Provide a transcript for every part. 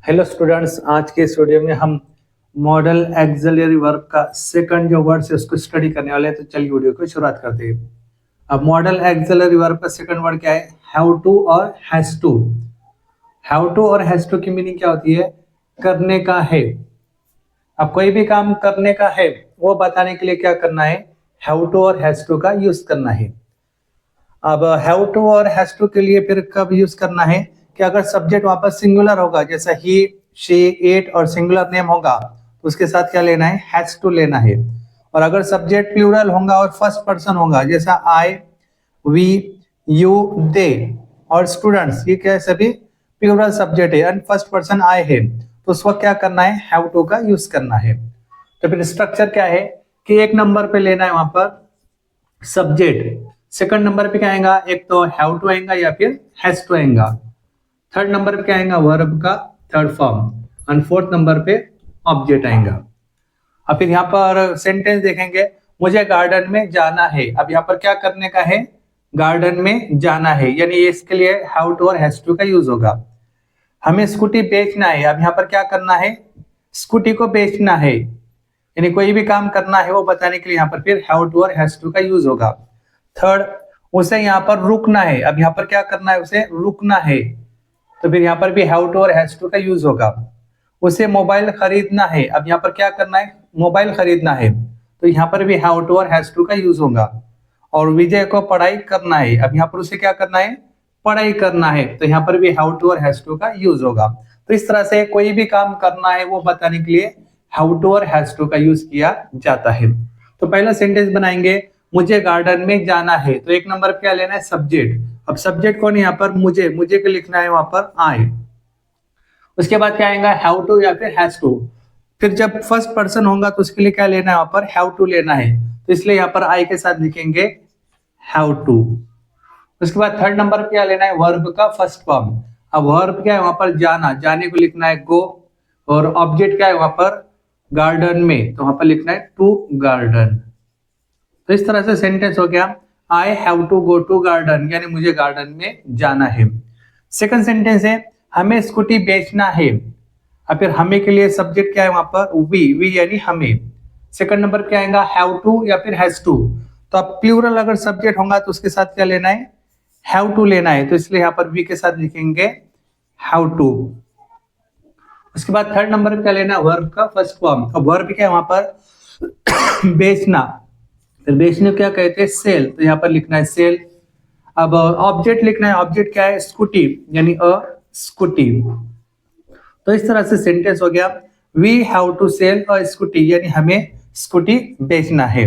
Hello students, आज के इस वीडियो में हम मॉडल एक्सिलरी वर्ब का सेकंड जो वर्ड है उसको स्टडी करने वाले हैं। तो चलिए वीडियो को शुरुआत करते हैं। अब मॉडल एक्सिलरी वर्ब का सेकंड वर्ड क्या है? हैव टू और हैज टू। हैव टू और हैज टू की मीनिंग क्या होती है? करने का है। अब कोई भी काम करने का है वो बताने के लिए क्या करना है? हैव टू और हैज टू का यूज करना है। अब हैव टू और हैज टू के लिए फिर कब यूज करना है कि अगर सब्जेक्ट वहां पर सिंगुलर होगा, जैसा ही, शी, इट और सिंगुलर नेम होगा तो उसके साथ क्या लेना है? हैज टू लेना है। और अगर सब्जेक्ट प्लूरल होगा और फर्स्ट पर्सन होगा, जैसा आई, वी, यू, दे और स्टूडेंट्स, ये क्या है? सभी प्लूरल सब्जेक्ट है एंड फर्स्ट पर्सन आई है, तो उस वक्त क्या करना है? हैव टू का यूज करना है। तो फिर स्ट्रक्चर क्या है कि एक नंबर पे लेना है वहां पर सब्जेक्ट, सेकंड नंबर पे क्या आएगा? एक तो हैव टू आएगा या फिर हैज टू आएगा। थर्ड नंबर पे क्या आएगा? वर्ब का third form. And fourth number पे ऑब्जेक्ट आएगा। अब फिर यहाँ पर सेंटेंस देखेंगे, मुझे गार्डन में जाना है। अब यहाँ पर क्या करने का है? गार्डन में जाना है, यानी इसके लिए हैव टू और हैज टू का यूज होगा। हमें स्कूटी बेचना है। अब यहाँ पर क्या करना है? स्कूटी को बेचना है, यानी कोई भी काम करना है वो बताने के लिए यहाँ पर फिर हैव टू और हैज टू का यूज होगा। थर्ड, उसे यहाँ पर रुकना है। अब यहाँ पर क्या करना है? उसे रुकना है, तो फिर यहाँ पर भी हैव टू और हैज टू का यूज होगा। उसे मोबाइल खरीदना है। अब यहाँ पर क्या करना है? मोबाइल खरीदना है, तो यहाँ पर भी हैव टू और हैज टू का यूज होगा। और विजय को पढ़ाई करना है। अब यहाँ पर उसे क्या करना है? पढ़ाई करना है, तो यहाँ पर भी हैव टू और हैज टू का यूज होगा। तो इस तरह से कोई भी काम करना है वो बताने के लिए हैव टू और हैज टू का यूज किया जाता है। तो पहला सेंटेंस बनाएंगे, मुझे गार्डन में जाना है। तो एक नंबर पे क्या लेना है? सब्जेक्ट। अब सब्जेक्ट कौन है यहाँ पर? मुझे को लिखना है वहां पर आई। उसके बाद क्या आएगा? हैव टू या फिर हैज टू। फिर जब फर्स्ट पर्सन होगा तो उसके लिए क्या लेना है? वहां पर हैव टू लेना है, तो इसलिए यहाँ पर आई के साथ लिखेंगे हैव टू। उसके बाद थर्ड नंबर पे क्या लेना है? वर्ब का फर्स्ट फॉर्म। अब वर्ब क्या है? वहां पर जाना, जाने को लिखना है गो। और ऑब्जेक्ट क्या है वहां पर? गार्डन में, तो वहां पर लिखना है टू गार्डन। तो इस तरह से सेंटेंस हो गया, I have to go to garden, यानी मुझे गार्डन में जाना है। सेकंड सेंटेंस है, हमें स्कूटी बेचना है। अब फिर हमें के लिए सब्जेक्ट क्या है वहां पर? वी यानी हमें। सेकंड नंबर क्या आएगा? हैव टू या फिर हैज टू। तो अब प्लूरल अगर सब्जेक्ट होगा तो उसके साथ क्या लेना है? हैव टू लेना है, तो इसलिए यहाँ पर वी के साथ लिखेंगे हैव टू। उसके बाद थर्ड नंबर पे क्या लेना है? वर्ब का फर्स्ट फॉर्म। अब वर्ब क्या है वहां पर? बेचना। फिर बेचने को क्या कहते हैं? सेल, तो यहाँ पर लिखना है सेल। अब ऑब्जेक्ट लिखना है, ऑब्जेक्ट क्या है? स्कूटी, यानी अ स्कूटी। तो इस तरह से सेंटेंस हो गया, we have to sell a scooty, यानी हमें स्कूटी बेचना है।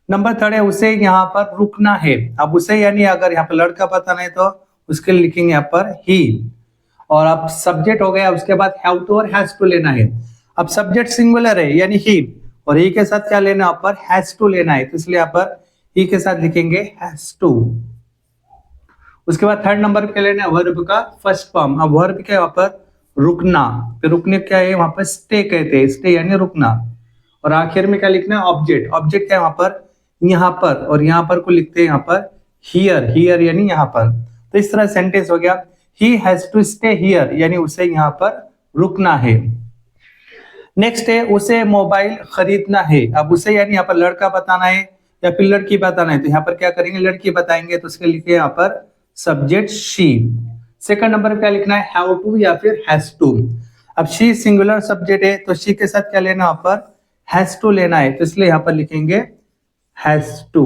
नंबर थर्ड है, उसे यहाँ पर रुकना है। अब उसे यानी अगर यहाँ पर लड़का बताना है तो उसके लिए लिखेंगे यहाँ पर ही। और अब सब्जेक्ट हो गया, उसके बाद हैव टू और हैज टू लेना है। अब सब्जेक्ट सिंगुलर है यानी ही, और ही के साथ क्या लेना है? यहाँ पर हैज टू लेना है, तो इसलिए यहाँ पर ही के साथ लिखेंगे हैज टू। उसके बाद थर्ड नंबर पे लेना है वर्ब का फर्स्ट फॉर्म। अब वर्ब क्या है वहां पर? रुकना। फिर रुकने क्या है वहां पर? स्टे कहते हैं, स्टे यानी रुकना। और आखिर में क्या लिखना है? ऑब्जेक्ट। ऑब्जेक्ट क्या है वहां पर? यहाँ पर, और यहाँ पर को लिखते हैं यहाँ पर हियर, हियर यानी यहाँ पर। तो इस तरह सेंटेंस हो गया, he has to stay here, यानी उसे यहाँ पर रुकना है। नेक्स्ट है, उसे मोबाइल खरीदना है। अब उसे यानी यहाँ पर लड़का बताना है या फिर लड़की बताना है, तो यहाँ पर क्या करेंगे? लड़की बताएंगे, तो उसके लिखे यहाँ पर सब्जेक्ट शी। सेकंड नंबर पे क्या लिखना है? हैव टू या फिर हैज टू। अब शी सिंगुलर सब्जेक्ट है, तो शी के साथ क्या लेना यहाँ पर? हैज टू लेना है, तो इसलिए यहाँ पर लिखेंगे हैज टू।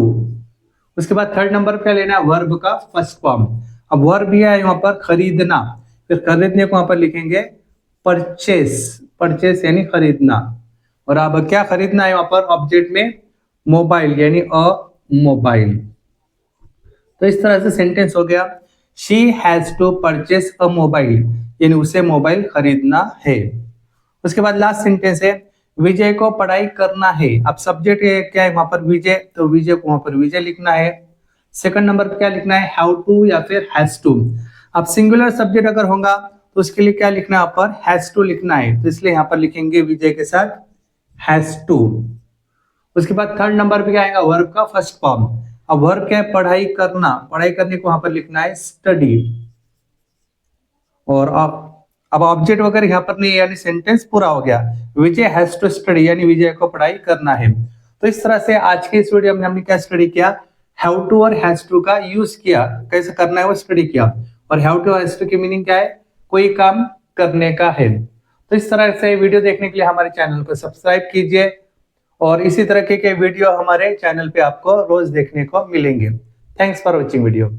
उसके बाद थर्ड नंबर पे क्या लेना है? वर्ब का फर्स्ट फॉर्म। अब वर्ब भी है यहाँ पर खरीदना, फिर खरीदने को वहां पर लिखेंगे परचेस। परचेस यानी खरीदना। और अब क्या खरीदना है वहां पर? ऑब्जेक्ट में मोबाइल, यानी अ मोबाइल। तो इस तरह से सेंटेंस हो गया, she has to purchase a mobile, यानी उसे मोबाइल खरीदना है। उसके बाद लास्ट सेंटेंस है, विजय को पढ़ाई करना है। अब सब्जेक्ट क्या है वहां पर? विजय, तो विजय को वहां पर विजय लिखना है। सेकंड नंबर पे क्या लिखना है? हैव टू या फिर हैज टू। अब सिंगुलर सब्जेक्ट अगर होगा तो उसके लिए क्या लिखना है? यहाँ पर हैज टू लिखना है, तो इसलिए यहाँ पर लिखेंगे विजय के साथ हैज टू। उसके बाद थर्ड नंबर पे क्या आएगा? वर्ब का फर्स्ट फॉर्म। अब वर्ब क्या है? पढ़ाई करना, पढ़ाई करने को वहां पर लिखना है स्टडी। और अब ऑब्जेक्ट वगैरह यहाँ पर नहीं, यानी सेंटेंस पूरा हो गया। विजय हैज टू स्टडी, यानी विजय को पढ़ाई करना है। तो इस तरह से आज के इस वीडियो में हमने क्या स्टडी किया, हैव टू और हैज टू का यूज किया, कैसे करना है वो स्टडी किया। और हैव टू हैज टू की मीनिंग क्या है, कोई काम करने का है। तो इस तरह से वीडियो देखने के लिए हमारे चैनल को सब्सक्राइब कीजिए और इसी तरह के वीडियो हमारे चैनल पे आपको रोज देखने को मिलेंगे। Thanks for watching video.